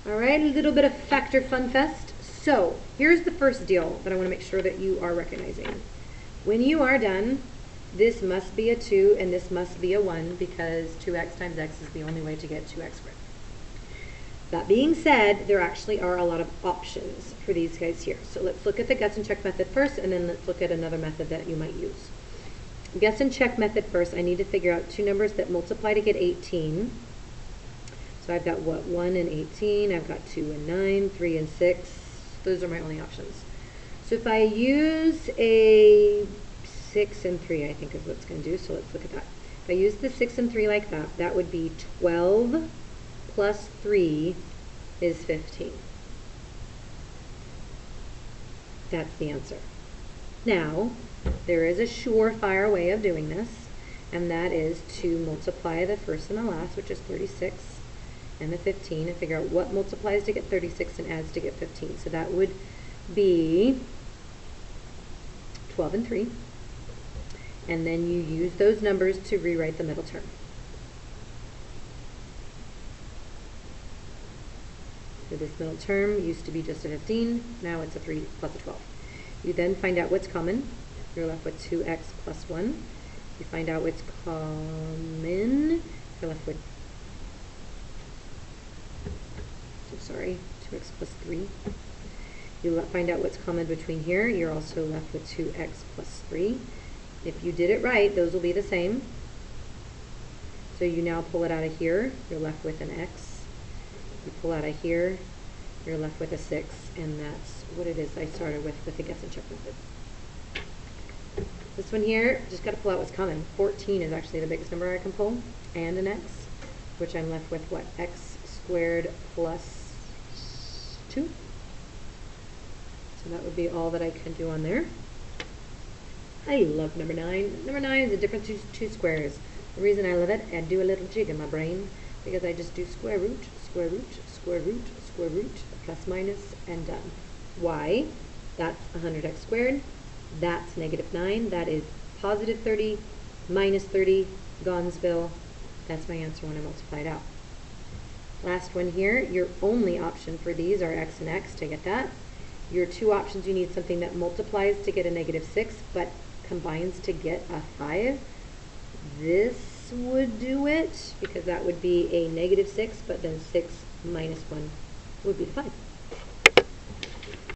All right, a little bit of factor fun fest. So here's the first deal that I want to make sure that you are recognizing. When you are done, this must be a 2 and this must be a 1 because 2x times x is the only way to get 2x squared. That being said, there actually are a lot of options for these guys here. So let's look at the guess and check method first, and then let's look at another method that you might use. Guess and check method first, I need to figure out two numbers that multiply to get 18. So I've got what, 1 and 18, I've got 2 and 9, 3 and 6. Those are my only options. So if I use a 6 and 3, I think is what it's going to do, so let's look at that. If I use the 6 and 3 like that, that would be 12 plus 3 is 15. That's the answer. Now, there is a surefire way of doing this, and that is to multiply the first and the last, which is 36, and the 15, and figure out what multiplies to get 36 and adds to get 15. So that would be 12 and 3, and then you use those numbers to rewrite the middle term. So this middle term used to be just a 15, now it's a 3 plus a 12. You then find out what's common. You're left with 2x plus 1. You find out what's common. You're left with, 2x plus 3. You find out what's common between here. You're also left with 2x plus 3. If you did it right, those will be the same. So you now pull it out of here. You're left with an x. You pull out of here, you're left with a 6, and that's what it is I started with the guess and check method. This one here, just got to pull out what's common. 14 is actually the biggest number I can pull, and an x, which I'm left with what? X squared plus 2. So that would be all that I can do on there. I love number 9. Number 9 is the difference between two squares. The reason I love it, I do a little jig in my brain, because I just do square root, square root, square root, square root, plus minus, and done. Why? That's 100x squared. That's negative 9. That is positive 30, minus 30, Gonzville. That's my answer when I multiply it out. Last one here, your only option for these are x and x to get that. Your two options, you need something that multiplies to get a negative 6, but combines to get a 5. This would do it, because that would be a negative 6, but then 6 minus 1 would be 5.